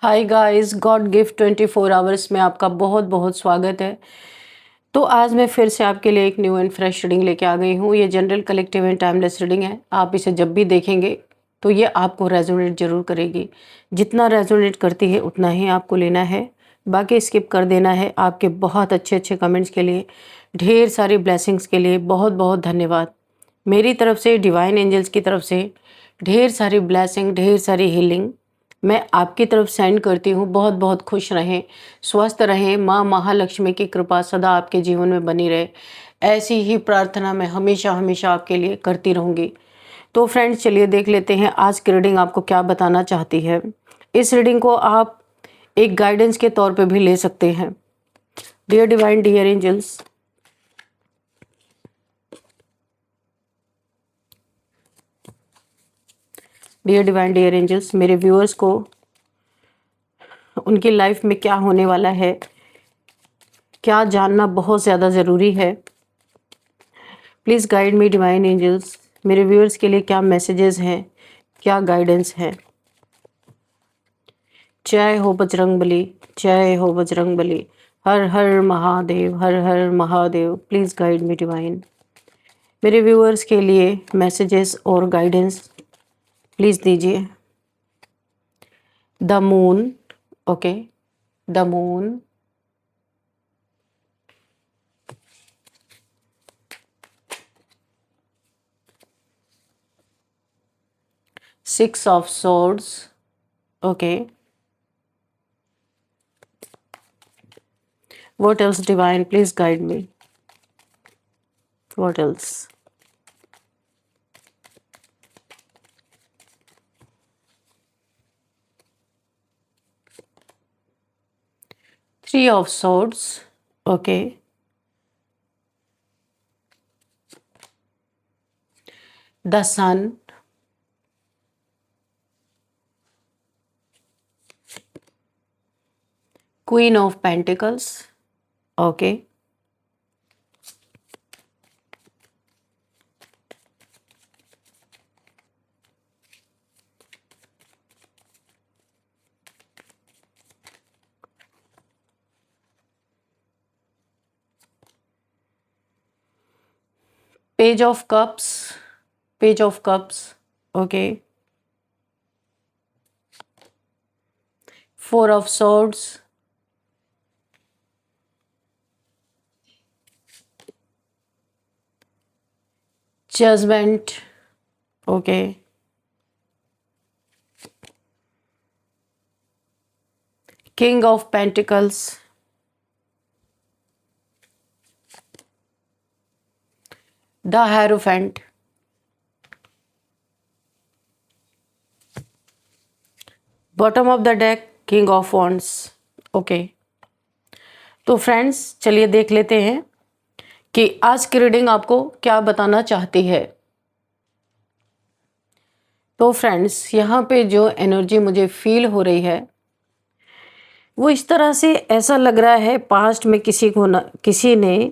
Hi guys, God gift 24 hours में आपका बहुत बहुत स्वागत है। तो आज मैं फिर से आपके लिए एक न्यू एंड फ्रेश रीडिंग लेके आ गई हूँ। ये general collective and timeless reading है। आप इसे जब भी देखेंगे तो ये आपको रेजोनेट जरूर करेगी। जितना रेजोनेट करती है उतना ही आपको लेना है, बाकी स्किप कर देना है। आपके बहुत अच्छे अच्छे कमेंट्स के लिए, ढेर सारी ब्लेसिंग्स के लिए बहुत बहुत धन्यवाद। मेरी तरफ से, डिवाइन एंजल्स की तरफ से ढेर सारी ब्लेसिंग, ढेर सारी हीलिंग मैं आपकी तरफ सेंड करती हूँ। बहुत बहुत खुश रहें, स्वस्थ रहें, माँ महालक्ष्मी की कृपा सदा आपके जीवन में बनी रहे, ऐसी ही प्रार्थना मैं हमेशा हमेशा आपके लिए करती रहूँगी। तो फ्रेंड्स, चलिए देख लेते हैं आज की रीडिंग आपको क्या बताना चाहती है। इस रीडिंग को आप एक गाइडेंस के तौर पे भी ले सकते हैं। Dear divine, dear angels, dear divine, dear angels, मेरे व्यूअर्स को उनकी लाइफ में क्या होने वाला है, क्या जानना बहुत ज़्यादा ज़रूरी है। Please guide me divine angels. मेरे व्यूअर्स के लिए क्या मैसेजेस हैं, क्या गाइडेंस है। जय हो बजरंगबली, जय हो बजरंगबली। हर हर महादेव, हर हर Mahadev. Please guide me divine. मेरे व्यूअर्स के लिए मैसेजेस और गाइडेंस प्लीज़ दीजिए। The moon, okay, the moon, six of swords, okay. What else, divine? Please guide me. What else? Three of swords, okay. The sun, Queen of Pentacles, okay. Page of Cups, Page of Cups, okay. Four of Swords, Judgment, okay. King of Pentacles, the Hierophant, bottom of the deck, king of wands, okay. तो friends, चलिए देख लेते हैं कि आज की reading आपको क्या बताना चाहती है। तो फ्रेंड्स, यहाँ पे जो एनर्जी मुझे फील हो रही है वो इस तरह से ऐसा लग रहा है, पास्ट में किसी ने,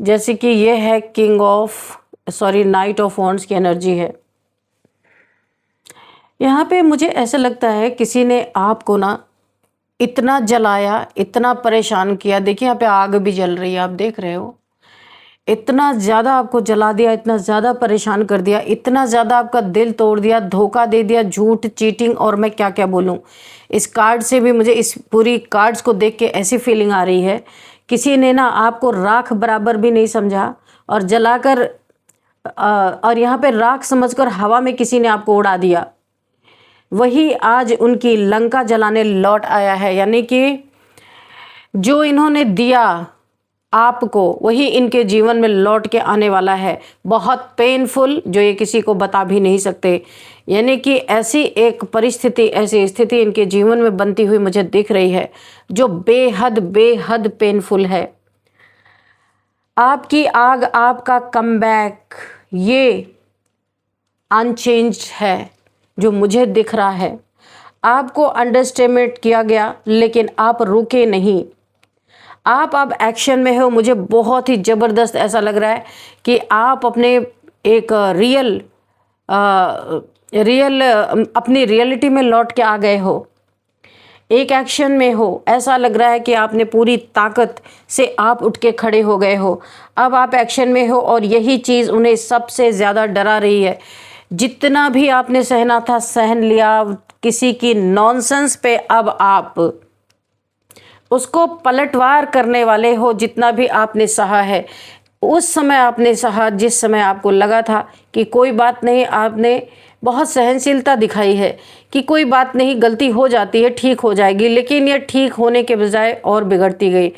जैसे कि ये है king of night of wands की एनर्जी है। यहाँ पे मुझे ऐसा लगता है किसी ने आपको ना इतना जलाया, इतना परेशान किया। देखिए यहाँ पे आग भी जल रही है, आप देख रहे हो। इतना ज़्यादा आपको जला दिया, इतना ज़्यादा परेशान कर दिया, इतना ज़्यादा आपका दिल तोड़ दिया, धोखा दे दिया, झूठ, चीटिंग, और मैं क्या क्या बोलूँ। इस कार्ड से भी मुझे, इस पूरी कार्ड्स को देख के ऐसी फीलिंग आ रही है, किसी ने ना आपको राख बराबर भी नहीं समझा और जलाकर और यहाँ पे राख समझकर हवा में किसी ने आपको उड़ा दिया। वही आज उनकी लंका जलाने लौट आया है। यानी कि जो इन्होंने दिया आपको, वही इनके जीवन में लौट के आने वाला है। बहुत पेनफुल, जो ये किसी को बता भी नहीं सकते। यानी कि ऐसी एक परिस्थिति, ऐसी स्थिति इनके जीवन में बनती हुई मुझे दिख रही है जो बेहद बेहद पेनफुल है। आपकी आग, आपका कमबैक, ये अनचेंज्ड है जो मुझे दिख रहा है। आपको अंडरस्टिमेट किया गया, लेकिन आप रुके नहीं। आप अब एक्शन में हो। मुझे बहुत ही ज़बरदस्त ऐसा लग रहा है कि आप अपने एक रियल अपनी रियलिटी में लौट के आ गए हो। एक एक्शन में हो, ऐसा लग रहा है कि आपने पूरी ताकत से आप उठ के खड़े हो गए हो, अब आप एक्शन में हो और यही चीज़ उन्हें सबसे ज़्यादा डरा रही है। जितना भी आपने सहना था सहन लिया, किसी की नॉनसेंस पे अब आप उसको पलटवार करने वाले हो। जितना भी आपने सहा है, उस समय आपने सहा जिस समय आपको लगा था कि कोई बात नहीं, आपने बहुत सहनशीलता दिखाई है कि कोई बात नहीं, गलती हो जाती है, ठीक हो जाएगी, लेकिन ये ठीक होने के बजाय और बिगड़ती गई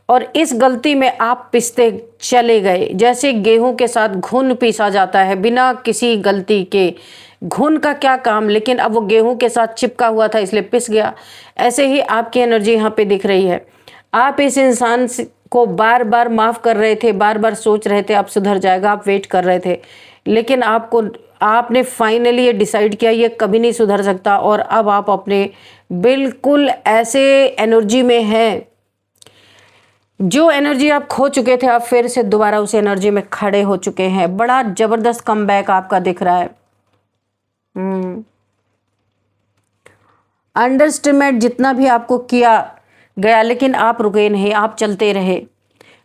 और इस गलती में आप पिसते चले गए। जैसे गेहूं के साथ घुन पीसा जाता है बिना किसी गलती के, घुन का क्या काम, लेकिन अब वो गेहूं के साथ चिपका हुआ था इसलिए पिस गया। ऐसे ही आपकी एनर्जी यहाँ पे दिख रही है। आप इस इंसान को बार बार माफ़ कर रहे थे, बार बार सोच रहे थे आप सुधर जाएगा, आप वेट कर रहे थे, लेकिन आपने फाइनली ये डिसाइड किया ये कभी नहीं सुधर सकता और अब आप अपने बिल्कुल ऐसे एनर्जी में हैं, जो एनर्जी आप खो चुके थे आप फिर से दोबारा उस एनर्जी में खड़े हो चुके हैं। बड़ा जबरदस्त कमबैक आपका दिख रहा है। अंडरस्टिमेट जितना भी आपको किया गया, लेकिन आप रुके नहीं, आप चलते रहे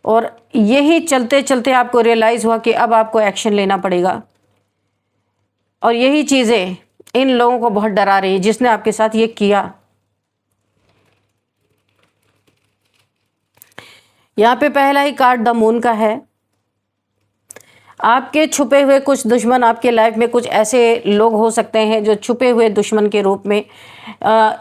और यही चलते चलते आपको रियलाइज हुआ कि अब आपको एक्शन लेना पड़ेगा। और यही चीज़ें इन लोगों को बहुत डरा रही है जिसने आपके साथ ये किया। यहाँ पे पहला ही कार्ड द मून का है। आपके छुपे हुए कुछ दुश्मन, आपके लाइफ में कुछ ऐसे लोग हो सकते हैं जो छुपे हुए दुश्मन के रूप में,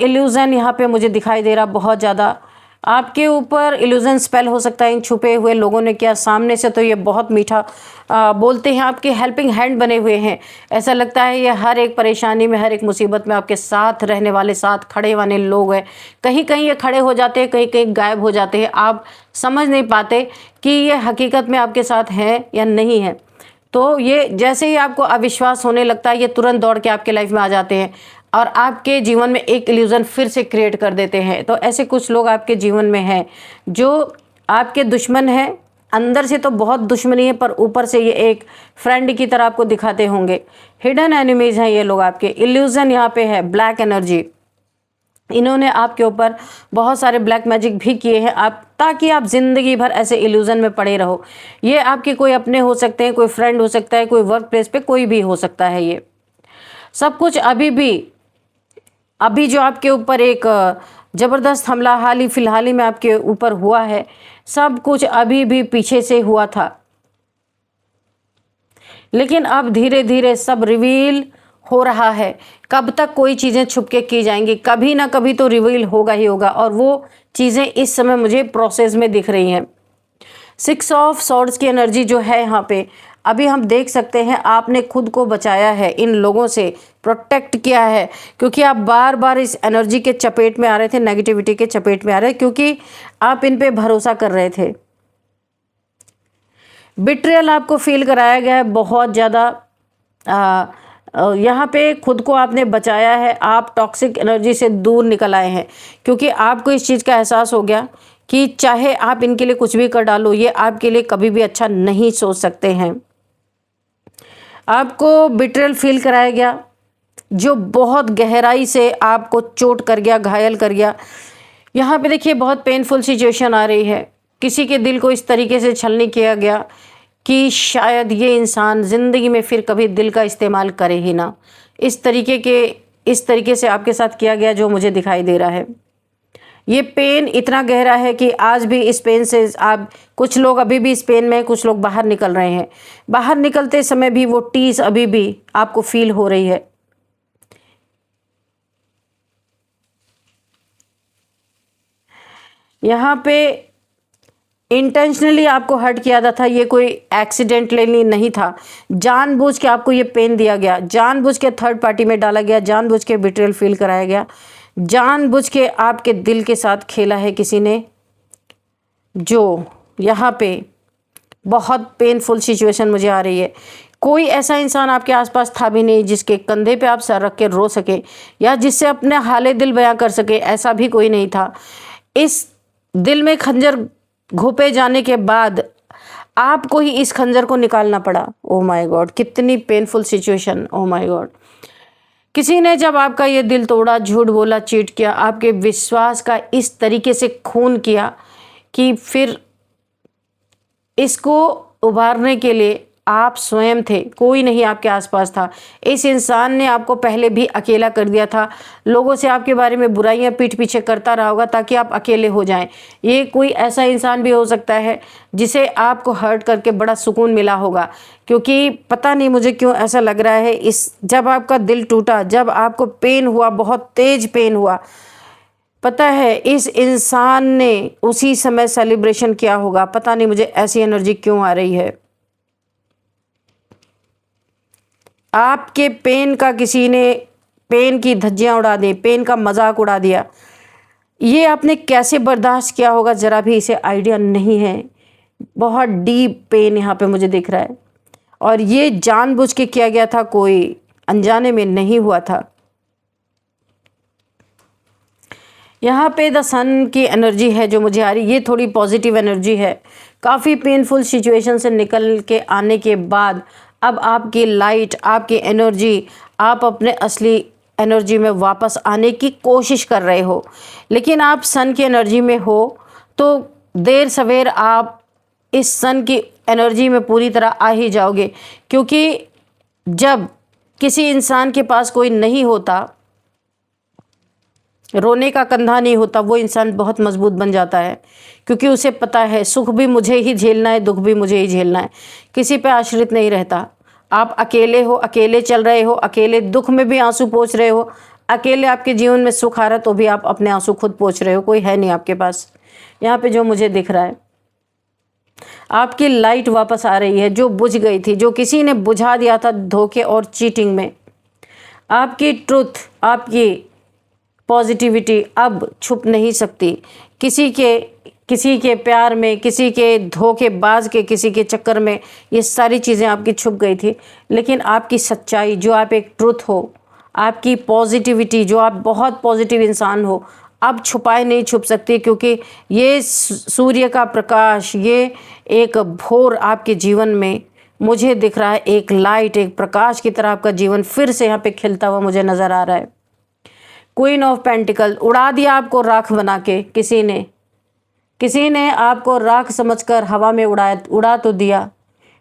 इल्यूज़न यहाँ पे मुझे दिखाई दे रहा बहुत ज़्यादा। आपके ऊपर इल्यूज़न स्पेल हो सकता है इन छुपे हुए लोगों ने किया। सामने से तो ये बहुत मीठा बोलते हैं, आपके हेल्पिंग हैंड बने हुए हैं। ऐसा लगता है ये हर एक परेशानी में, हर एक मुसीबत में आपके साथ रहने वाले, साथ खड़े वाले लोग हैं। कहीं कहीं ये खड़े हो जाते हैं, कहीं कहीं गायब हो जाते हैं। आप समझ नहीं पाते कि ये हकीकत में आपके साथ हैं या नहीं है। तो ये जैसे ही आपको अविश्वास होने लगता है, ये तुरंत दौड़ के आपके लाइफ में आ जाते हैं और आपके जीवन में एक इल्यूज़न फिर से क्रिएट कर देते हैं। तो ऐसे कुछ लोग आपके जीवन में हैं जो आपके दुश्मन हैं। अंदर से तो बहुत दुश्मनी है, पर ऊपर से ये एक फ्रेंड की तरह आपको दिखाते होंगे। हिडन एनिमीज हैं ये लोग आपके। इल्यूज़न यहाँ पे है, ब्लैक एनर्जी। इन्होंने आपके ऊपर बहुत सारे ब्लैक मैजिक भी किए हैं आप, ताकि आप ज़िंदगी भर ऐसे इल्यूज़न में पड़े रहो। ये आपके कोई अपने हो सकते हैं, कोई फ्रेंड हो सकता है, कोई वर्क प्लेस पे कोई भी हो सकता है। ये सब कुछ अभी जो आपके ऊपर एक ज़बरदस्त हमला हाल ही फिलहाल ही में आपके ऊपर हुआ है, सब कुछ अभी भी पीछे से हुआ था, लेकिन अब धीरे धीरे सब रिवील हो रहा है। कब तक कोई चीज़ें छुप के की जाएंगी, कभी ना कभी तो रिवील होगा ही होगा, और वो चीज़ें इस समय मुझे प्रोसेस में दिख रही हैं। 6 ऑफ सॉर्ड्स की एनर्जी जो है यहाँ पे, अभी हम देख सकते हैं आपने खुद को बचाया है, इन लोगों से प्रोटेक्ट किया है, क्योंकि आप बार बार इस एनर्जी के चपेट में आ रहे थे, नेगेटिविटी के चपेट में आ रहे, क्योंकि आप इन पे भरोसा कर रहे थे। बिट्रियल आपको फील कराया गया है बहुत ज़्यादा। यहाँ पे खुद को आपने बचाया है, आप टॉक्सिक एनर्जी से दूर निकल आए हैं, क्योंकि आपको इस चीज़ का एहसास हो गया कि चाहे आप इनके लिए कुछ भी कर डालो, ये आपके लिए कभी भी अच्छा नहीं सोच सकते हैं। आपको बिट्रेयल फील कराया गया जो बहुत गहराई से आपको चोट कर गया, घायल कर गया। यहाँ पे देखिए बहुत पेनफुल सिचुएशन आ रही है। किसी के दिल को इस तरीके से छलनी किया गया कि शायद ये इंसान ज़िंदगी में फिर कभी दिल का इस्तेमाल करे ही ना। इस तरीके से आपके साथ किया गया जो मुझे दिखाई दे रहा है। ये पेन इतना गहरा है कि आज भी इस पेन से आप, कुछ लोग अभी भी इस पेन में, कुछ लोग बाहर निकल रहे हैं। बाहर निकलते समय भी वो टीस अभी भी आपको फील हो रही है। यहाँ पे इंटेंशनली आपको हर्ट किया था, ये कोई एक्सीडेंटली नहीं था। जानबूझ के आपको ये पेन दिया गया, जानबूझ के थर्ड पार्टी में डाला गया, जानबूझ के बिट्रेयल फील कराया गया, जानबूझ के आपके दिल के साथ खेला है किसी ने। जो यहाँ पे बहुत पेनफुल सिचुएशन मुझे आ रही है। कोई ऐसा इंसान आपके आसपास था भी नहीं जिसके कंधे पे आप सर रख के रो सके या जिससे अपने हाले दिल बयां कर सके, ऐसा भी कोई नहीं था। इस दिल में खंजर घोंपे जाने के बाद आपको ही इस खंजर को निकालना पड़ा। ओह माय गॉड, कितनी painful situation, oh my God, किसी ने जब आपका ये दिल तोड़ा, झूठ बोला, चीट किया, आपके विश्वास का इस तरीके से खून किया कि फिर इसको उभारने के लिए आप स्वयं थे, कोई नहीं आपके आसपास था। इस इंसान ने आपको पहले भी अकेला कर दिया था, लोगों से आपके बारे में बुराइयां पीठ पीछे करता रहा होगा ताकि आप अकेले हो जाएं। ये कोई ऐसा इंसान भी हो सकता है जिसे आपको हर्ट करके बड़ा सुकून मिला होगा, क्योंकि पता नहीं मुझे क्यों ऐसा लग रहा है, इस जब आपका दिल टूटा, जब आपको पेन हुआ, बहुत तेज पेन हुआ, पता है इस इंसान ने उसी समय सेलिब्रेशन किया होगा। पता नहीं मुझे ऐसी एनर्जी क्यों आ रही है। आपके पेन का किसी ने, पेन की धज्जियां उड़ा दी, पेन का मजाक उड़ा दिया। ये आपने कैसे बर्दाश्त किया होगा, जरा भी इसे आइडिया नहीं है। बहुत डीप पेन यहाँ पे मुझे दिख रहा है, और ये जानबूझ के किया गया था, कोई अनजाने में नहीं हुआ था। यहाँ पे द सन की एनर्जी है जो मुझे आ रही, ये थोड़ी पॉजिटिव एनर्जी है। काफ़ी पेनफुल सिचुएशन से निकल के आने के बाद अब आपकी लाइट, आपकी एनर्जी, आप अपने असली एनर्जी में वापस आने की कोशिश कर रहे हो। लेकिन आप सन की एनर्जी में हो तो देर सवेर आप इस सन की एनर्जी में पूरी तरह आ ही जाओगे, क्योंकि जब किसी इंसान के पास कोई नहीं होता, रोने का कंधा नहीं होता, वो इंसान बहुत मजबूत बन जाता है, क्योंकि उसे पता है सुख भी मुझे ही झेलना है, दुख भी मुझे ही झेलना है, किसी पे आश्रित नहीं रहता। आप अकेले हो, अकेले चल रहे हो, अकेले दुख में भी आंसू पोंछ रहे हो, अकेले आपके जीवन में सुख आ रहा है तो भी आप अपने आंसू खुद पोंछ रहे हो, कोई है नहीं आपके पास। यहाँ पे जो मुझे दिख रहा है, आपकी लाइट वापस आ रही है जो बुझ गई थी, जो किसी ने बुझा दिया था धोखे और चीटिंग में। आपकी ट्रुथ, आपकी पॉजिटिविटी अब छुप नहीं सकती। किसी के प्यार में, किसी के धोखेबाज के, किसी के चक्कर में ये सारी चीज़ें आपकी छुप गई थी। लेकिन आपकी सच्चाई, जो आप एक ट्रुथ हो, आपकी पॉजिटिविटी, जो आप बहुत पॉजिटिव इंसान हो, अब छुपाए नहीं छुप सकती, क्योंकि ये सूर्य का प्रकाश, ये एक भोर आपके जीवन में मुझे दिख रहा है, एक लाइट, एक प्रकाश की तरह आपका जीवन फिर से यहाँ पे खिलता हुआ मुझे नज़र आ रहा है। क्वीन ऑफ पेंटिकल, उड़ा दिया आपको राख बना के किसी ने आपको राख समझकर हवा में उड़ा तो दिया,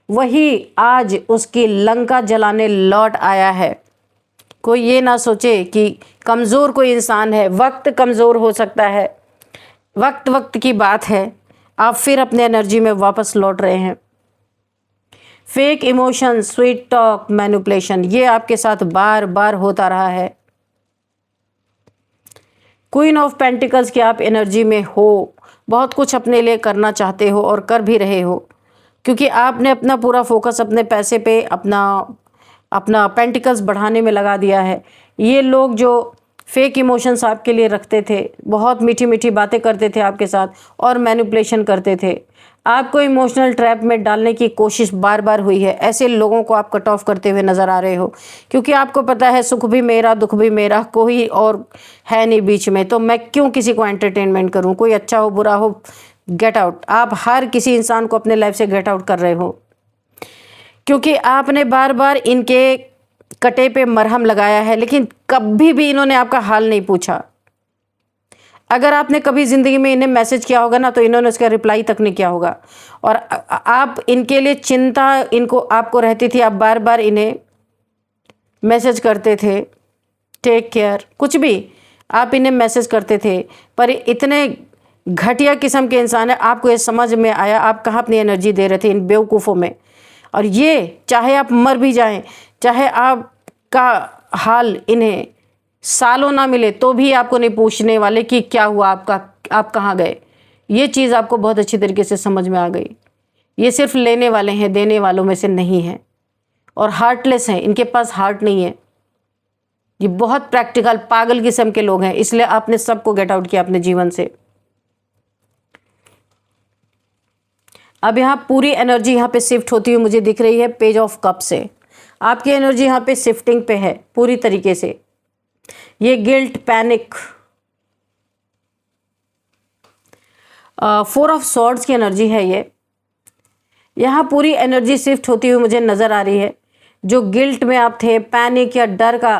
वही आज उसकी लंका जलाने लौट आया है। कोई ये ना सोचे कि कमज़ोर कोई इंसान है, वक्त कमज़ोर हो सकता है, वक्त की बात है। आप फिर अपने एनर्जी में वापस लौट रहे हैं। Fake emotion, sweet talk, manipulation, ये आपके साथ बार बार होता रहा है। क्वीन ऑफ पेंटिकल्स की आप एनर्जी में हो, बहुत कुछ अपने लिए करना चाहते हो और कर भी रहे हो, क्योंकि आपने अपना पूरा फोकस अपने पैसे पे, अपना पेंटिकल्स बढ़ाने में लगा दिया है। ये लोग जो फेक इमोशंस आपके लिए रखते थे, बहुत मीठी मीठी बातें करते थे आपके साथ और मैनिपुलेशन करते थे, आपको इमोशनल ट्रैप में डालने की कोशिश बार बार हुई है। ऐसे लोगों को आप कट ऑफ करते हुए नज़र आ रहे हो, क्योंकि आपको पता है सुख भी मेरा, दुख भी मेरा, कोई और है नहीं बीच में, तो मैं क्यों किसी को एंटरटेनमेंट करूं, कोई अच्छा हो बुरा हो, गेट आउट। आप हर किसी इंसान को अपने लाइफ से गेट आउट कर रहे हो, क्योंकि आपने बार बार इनके कटे पे मरहम लगाया है, लेकिन कभी भी इन्होंने आपका हाल नहीं पूछा। अगर आपने कभी ज़िंदगी में इन्हें मैसेज किया होगा ना, तो इन्होंने उसका रिप्लाई तक नहीं किया होगा, और आप इनके लिए चिंता आपको रहती थी। आप बार बार इन्हें मैसेज करते थे, टेक केयर, कुछ भी आप इन्हें मैसेज करते थे, पर इतने घटिया किस्म के इंसान है, आपको ये समझ में आया आप कहाँ अपनी एनर्जी दे रहे थे इन बेवकूफ़ों में। और ये चाहे आप मर भी जाएं, चाहे आपका हाल इन्हें सालों ना मिले, तो भी आपको नहीं पूछने वाले कि क्या हुआ आपका, आप कहाँ गए। ये चीज़ आपको बहुत अच्छी तरीके से समझ में आ गई। ये सिर्फ लेने वाले हैं, देने वालों में से नहीं है, और हार्टलेस हैं, इनके पास हार्ट नहीं है। ये बहुत प्रैक्टिकल पागल किस्म के लोग हैं, इसलिए आपने सबको गेट आउट किया अपने जीवन से। अब यहाँ पूरी एनर्जी यहाँ पे शिफ्ट होती हुई मुझे दिख रही है पेज ऑफ कप से। आपकी एनर्जी यहाँ पे शिफ्टिंग पे है पूरी तरीके से। ये guilt, panic, four of swords की एनर्जी है ये। यहाँ पूरी एनर्जी शिफ्ट होती हुई मुझे नज़र आ रही है। जो गिल्ट में आप थे, पैनिक या डर का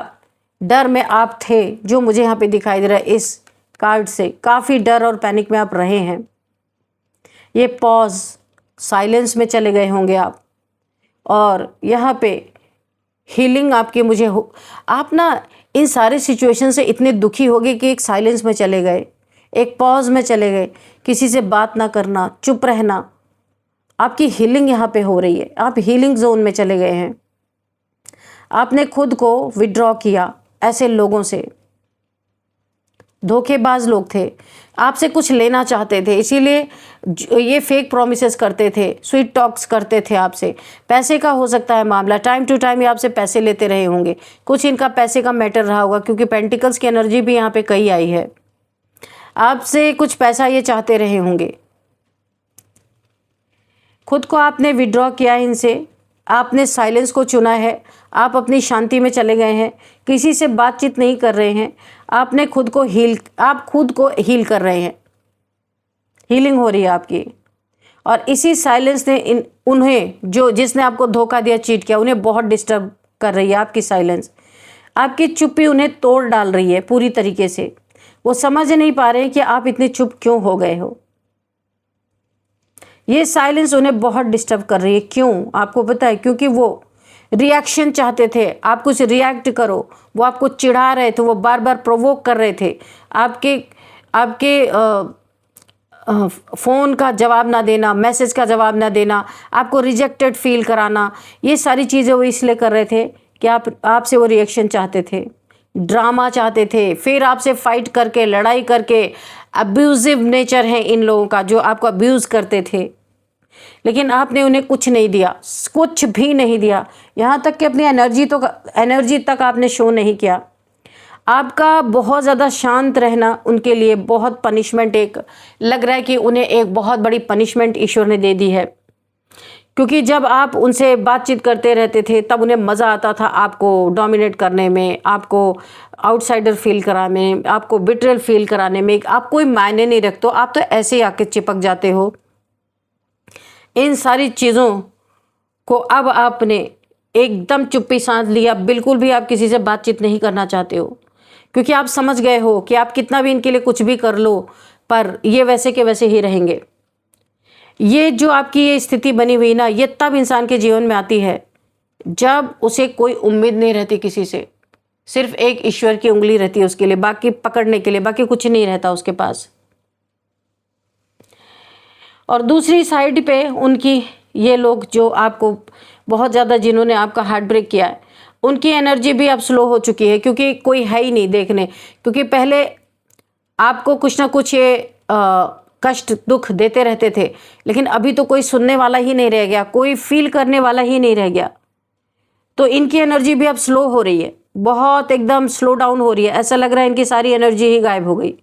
डर में आप थे, जो मुझे यहाँ पे दिखाई दे रहा है इस कार्ड से। काफ़ी डर और पैनिक में आप रहे हैं। ये पॉज, साइलेंस में चले गए होंगे आप, और यहाँ पे हीलिंग आपकी मुझे हो, आप ना इन सारे सिचुएशन से इतने दुखी हो गए कि एक साइलेंस में चले गए, एक पॉज में चले गए, किसी से बात ना करना, चुप रहना। आपकी हीलिंग यहाँ पे हो रही है, आप हीलिंग जोन में चले गए हैं। आपने खुद को विड्रॉ किया ऐसे लोगों से, धोखेबाज लोग थे, आपसे कुछ लेना चाहते थे, इसीलिए ये फेक प्रोमिसेस करते थे, स्वीट टॉक्स करते थे आपसे। पैसे का हो सकता है मामला, टाइम टू टाइम ये आपसे पैसे लेते रहे होंगे, कुछ इनका पैसे का मैटर रहा होगा, क्योंकि पेंटिकल्स की एनर्जी भी यहाँ पे कई आई है। आपसे कुछ पैसा ये चाहते रहे होंगे। खुद को आपने विड्रॉ किया इनसे, आपने साइलेंस को चुना है, आप अपनी शांति में चले गए हैं, किसी से बातचीत नहीं कर रहे हैं, आपने खुद को आप खुद को हील कर रहे हैं, हीलिंग हो रही है आपकी। और इसी साइलेंस ने उन्हें जिसने आपको धोखा दिया, चीट किया, उन्हें बहुत डिस्टर्ब कर रही है आपकी साइलेंस। आपकी चुप्पी उन्हें तोड़ डाल रही है पूरी तरीके से। वो समझ नहीं पा रहे हैं कि आप इतने चुप क्यों हो गए हो। ये साइलेंस उन्हें बहुत डिस्टर्ब कर रही है। क्यों? आपको पता है, क्योंकि वो रिएक्शन चाहते थे, आप कुछ रिएक्ट करो। वो आपको चिढ़ा रहे थे, वो बार बार प्रोवोक कर रहे थे, आपके फ़ोन का जवाब ना देना, मैसेज का जवाब ना देना, आपको रिजेक्टेड फील कराना। ये सारी चीज़ें वो इसलिए कर रहे थे कि आपसे वो रिएक्शन चाहते थे, ड्रामा चाहते थे, फिर आपसे फाइट करके, लड़ाई करके। अब्यूजिव नेचर है इन लोगों का, जो आपको अब्यूज़ करते थे, लेकिन आपने उन्हें कुछ नहीं दिया, कुछ भी नहीं दिया। यहाँ तक कि अपनी एनर्जी तक आपने शो नहीं किया। आपका बहुत ज़्यादा शांत रहना उनके लिए बहुत पनिशमेंट, एक लग रहा है कि उन्हें एक बहुत बड़ी पनिशमेंट ईश्वर ने दे दी है। क्योंकि जब आप उनसे बातचीत करते रहते थे, तब उन्हें मज़ा आता था आपको डोमिनेट करने में, आपको आउटसाइडर फील कराने में, आपको बिट्रेयल फील कराने में। आप कोई मायने नहीं रखते हो, आप तो ऐसे ही आके चिपक जाते हो। इन सारी चीज़ों को अब आपने एकदम चुप्पी साध लिया, बिल्कुल भी आप किसी से बातचीत नहीं करना चाहते हो, क्योंकि आप समझ गए हो कि आप कितना भी इनके लिए कुछ भी कर लो, पर ये वैसे के वैसे ही रहेंगे। ये जो आपकी ये स्थिति बनी हुई ना, ये तब इंसान के जीवन में आती है जब उसे कोई उम्मीद नहीं रहती किसी से, सिर्फ एक ईश्वर की उंगली रहती है उसके लिए, बाकी पकड़ने के लिए, बाकी कुछ नहीं रहता उसके पास। और दूसरी साइड पे उनकी ये लोग जो आपको बहुत ज़्यादा, जिन्होंने आपका हार्ट ब्रेक किया है, उनकी एनर्जी भी अब स्लो हो चुकी है, क्योंकि कोई है ही नहीं देखने। क्योंकि पहले आपको कुछ ना कुछ ये कष्ट दुख देते रहते थे, लेकिन अभी तो कोई सुनने वाला ही नहीं रह गया, कोई फील करने वाला ही नहीं रह गया। तो इनकी एनर्जी भी अब स्लो हो रही है, बहुत एकदम स्लो डाउन हो रही है। ऐसा लग रहा है इनकी सारी एनर्जी ही गायब हो गई।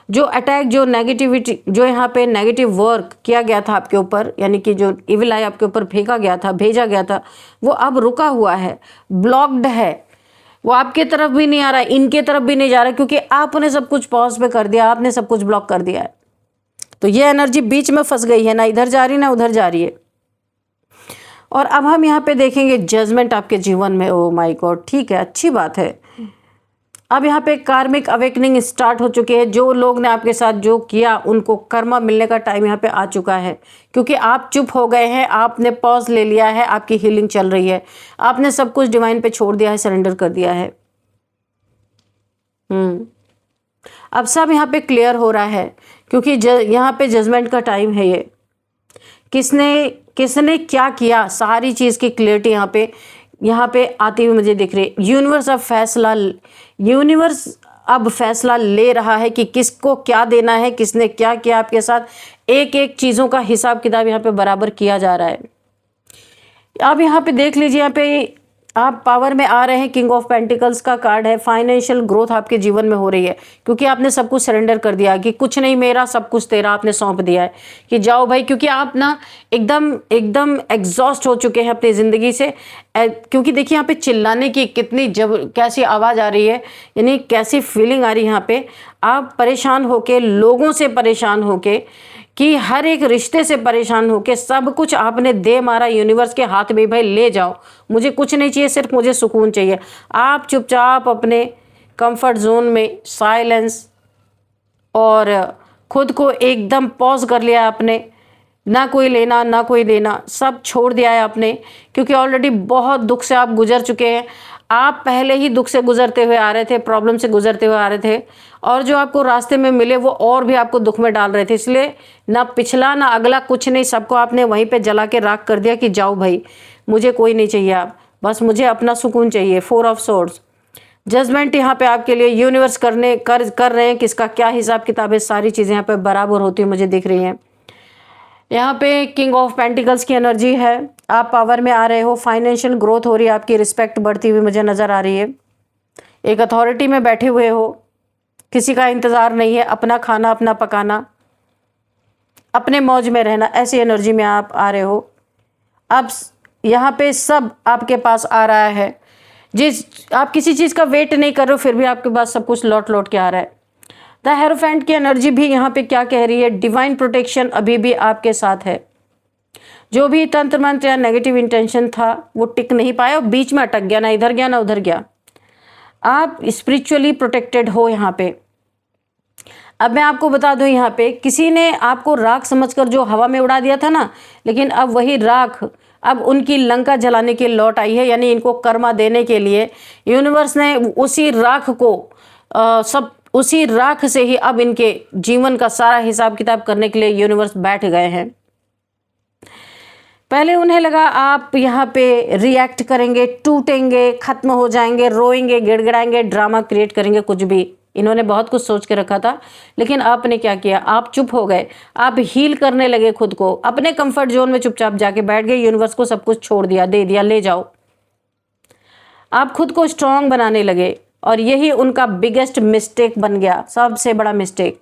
जो अटैक, जो नेगेटिविटी, जो यहाँ पे नेगेटिव वर्क किया गया था आपके ऊपर, यानी कि जो इविल आई आपके ऊपर फेंका गया था, भेजा गया था, वो अब रुका हुआ है, ब्लॉक्ड है। वो आपके तरफ भी नहीं आ रहा है, इनके तरफ भी नहीं जा रहा है, क्योंकि आपने सब कुछ पॉज पे कर दिया, आपने सब कुछ ब्लॉक कर दिया है। तो ये एनर्जी बीच में फंस गई है, ना इधर जा रही ना उधर जा रही है। और अब हम यहाँ पे देखेंगे जजमेंट आपके जीवन में। ओ माय गॉड, ठीक है, अच्छी बात है। अब यहाँ पे कार्मिक अवेकनिंग स्टार्ट हो चुकी है। जो लोग ने आपके साथ जो किया, उनको कर्मा मिलने का टाइम यहाँ पे आ चुका है, क्योंकि आप चुप हो गए हैं, आपने पॉज ले लिया है, आपकी हीलिंग चल रही है, आपने सब कुछ डिवाइन पे छोड़ दिया है, सरेंडर कर दिया है। अब सब यहाँ पे क्लियर हो रहा है, क्योंकि यहाँ पे जजमेंट का टाइम है। ये किसने क्या किया, सारी चीज़ की क्लियरिटी यहाँ पे आती हुई मुझे दिख रही है। यूनिवर्स अब फैसला ले रहा है कि किसको क्या देना है, किसने क्या किया आपके साथ। एक एक चीज़ों का हिसाब किताब यहाँ पे बराबर किया जा रहा है। अब यहाँ पे देख लीजिए, यहाँ पे आप पावर में आ रहे हैं। किंग ऑफ पेंटिकल्स का कार्ड है। फाइनेंशियल ग्रोथ आपके जीवन में हो रही है, क्योंकि आपने सब कुछ सरेंडर कर दिया कि कुछ नहीं मेरा, सब कुछ तेरा। आपने सौंप दिया है कि जाओ भाई, क्योंकि आप ना एकदम एग्जॉस्ट हो चुके हैं अपनी ज़िंदगी से। क्योंकि देखिए यहाँ पे चिल्लाने की कितनी कैसी आवाज़ आ रही है, यानी कैसी फीलिंग आ रही है यहाँ पे। आप परेशान होके, लोगों से परेशान होके, कि हर एक रिश्ते से परेशान हो के सब कुछ आपने दे मारा यूनिवर्स के हाथ में, भाई ले जाओ, मुझे कुछ नहीं चाहिए, सिर्फ मुझे सुकून चाहिए। आप चुपचाप अपने कंफर्ट जोन में साइलेंस और खुद को एकदम पॉज कर लिया आपने, ना कोई लेना ना कोई देना, सब छोड़ दिया है आपने, क्योंकि ऑलरेडी बहुत दुख से आप गुजर चुके हैं। आप पहले ही दुख से गुजरते हुए आ रहे थे, प्रॉब्लम से गुजरते हुए आ रहे थे, और जो आपको रास्ते में मिले वो और भी आपको दुख में डाल रहे थे। इसलिए ना पिछला ना अगला कुछ नहीं, सबको आपने वहीं पे जला के राख कर दिया कि जाओ भाई, मुझे कोई नहीं चाहिए, आप बस मुझे अपना सुकून चाहिए। 4 ऑफ सोर्ड्स, जजमेंट यहाँ पे आपके लिए यूनिवर्स कर रहे हैं, किसका क्या हिसाब किताब है, सारी चीज़ें यहाँ पे बराबर होती हुई मुझे दिख रही हैं। यहाँ पे किंग ऑफ पेंटिकल्स की एनर्जी है, आप पावर में आ रहे हो, फाइनेंशियल ग्रोथ हो रही है, आपकी रिस्पेक्ट बढ़ती हुई मुझे नज़र आ रही है। एक अथॉरिटी में बैठे हुए हो, किसी का इंतज़ार नहीं है, अपना खाना अपना पकाना, अपने मौज में रहना, ऐसी एनर्जी में आप आ रहे हो। अब यहाँ पे सब आपके पास आ रहा है, आप किसी चीज़ का वेट नहीं कर रहे हो, फिर भी आपके पास सब कुछ लौट लौट के आ रहा है। द हेरोफेंट की एनर्जी भी यहाँ पे क्या कह रही है, डिवाइन प्रोटेक्शन अभी भी आपके साथ है। जो भी तंत्र मंत्र या नेगेटिव इंटेंशन था वो टिक नहीं पाया, बीच में अटक गया, ना इधर गया ना उधर गया। आप स्पिरिचुअली प्रोटेक्टेड हो यहाँ पे। अब मैं आपको बता दूं, यहाँ पे किसी ने आपको राख समझकर जो हवा में उड़ा दिया था ना, लेकिन अब वही राख अब उनकी लंका जलाने के लौट आई है, यानी इनको कर्मा देने के लिए यूनिवर्स ने उसी राख को उसी राख से ही अब इनके जीवन का सारा हिसाब किताब करने के लिए यूनिवर्स बैठ गए हैं। पहले उन्हें लगा आप यहाँ पे रिएक्ट करेंगे, टूटेंगे, खत्म हो जाएंगे, रोएंगे, गिड़गिड़ाएंगे, ड्रामा क्रिएट करेंगे, कुछ भी इन्होंने बहुत कुछ सोच के रखा था, लेकिन आपने क्या किया, आप चुप हो गए, आप हील करने लगे खुद को, अपने कंफर्ट जोन में चुपचाप जाके बैठ गए, यूनिवर्स को सब कुछ छोड़ दिया, दे दिया, ले जाओ। आप खुद को स्ट्रांग बनाने लगे, और यही उनका बिगेस्ट मिस्टेक बन गया, सबसे बड़ा मिस्टेक।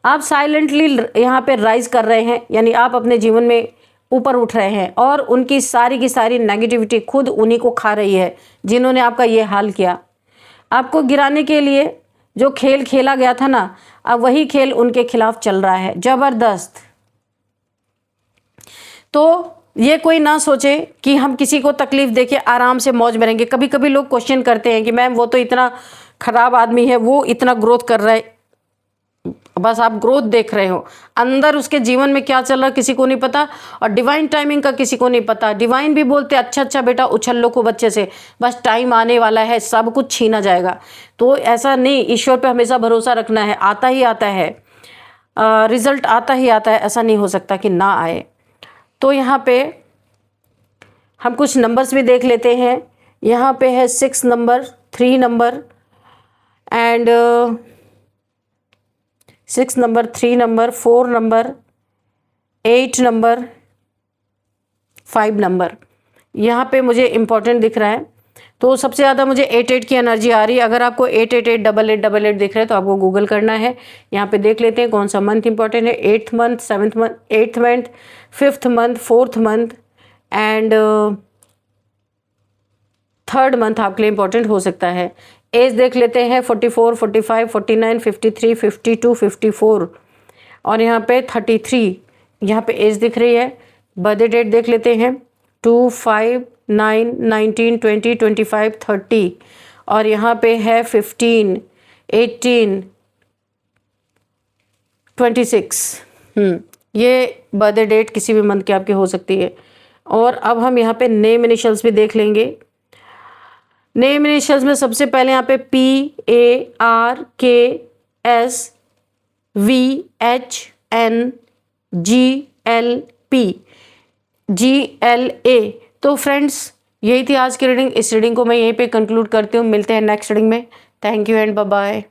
आप साइलेंटली यहाँ पे राइज कर रहे हैं, यानी आप अपने जीवन में ऊपर उठ रहे हैं, और उनकी सारी की सारी नेगेटिविटी खुद उन्हीं को खा रही है जिन्होंने आपका ये हाल किया। आपको गिराने के लिए जो खेल खेला गया था ना, अब वही खेल उनके खिलाफ चल रहा है, जबरदस्त। तो ये कोई ना सोचे कि हम किसी को तकलीफ देके आराम से मौज में रहेंगे। कभी कभी लोग क्वेश्चन करते हैं कि मैम वो तो इतना खराब आदमी है, वो इतना ग्रोथ कर रहा है, बस आप ग्रोथ देख रहे हो, अंदर उसके जीवन में क्या चल रहा है किसी को नहीं पता, और डिवाइन टाइमिंग का किसी को नहीं पता। डिवाइन भी बोलते अच्छा अच्छा बेटा उछल लो को बच्चे से, बस टाइम आने वाला है, सब कुछ छीना जाएगा। तो ऐसा नहीं, ईश्वर पे हमेशा भरोसा रखना है, आता ही आता है, रिजल्ट आता ही आता है, ऐसा नहीं हो सकता कि ना आए। तो यहाँ पे हम कुछ नंबर्स भी देख लेते हैं। यहाँ पे है 6 number, 3 number and 6 number, 3 number, 4 number, 8 number, 5 number, यहाँ पे मुझे इम्पोर्टेंट दिख रहा है। तो सबसे ज़्यादा मुझे 88 की एनर्जी आ रही है। अगर आपको 8888888 दिख रहा है तो आपको गूगल करना है। यहाँ पे देख लेते हैं कौन सा मंथ इंपॉर्टेंट है। 8th month, 7th month, 8th month, 5th month, 4th month and 3rd month आपके लिए इंपॉर्टेंट हो सकता है। एज देख लेते हैं 44, 45, 49, 53, 52, 54 और यहाँ पे 33, यहाँ पे एज दिख रही है। बर्थडे डेट देख लेते हैं 2, 5, 9, 19, 20, 25, 30 और यहाँ पे है 15, 18, 26। ये बर्थडे डेट किसी भी मंथ की आपकी हो सकती है। और अब हम यहाँ पे नेम इनिशियल्स भी देख लेंगे। नेम इनिशियल्स में सबसे पहले यहाँ पे PARKSVHNGLP तो फ्रेंड्स यही थी आज की रीडिंग। इस रीडिंग को मैं यहीं पे कंक्लूड करती हूँ। मिलते हैं नेक्स्ट रीडिंग में। Thank you and bye bye.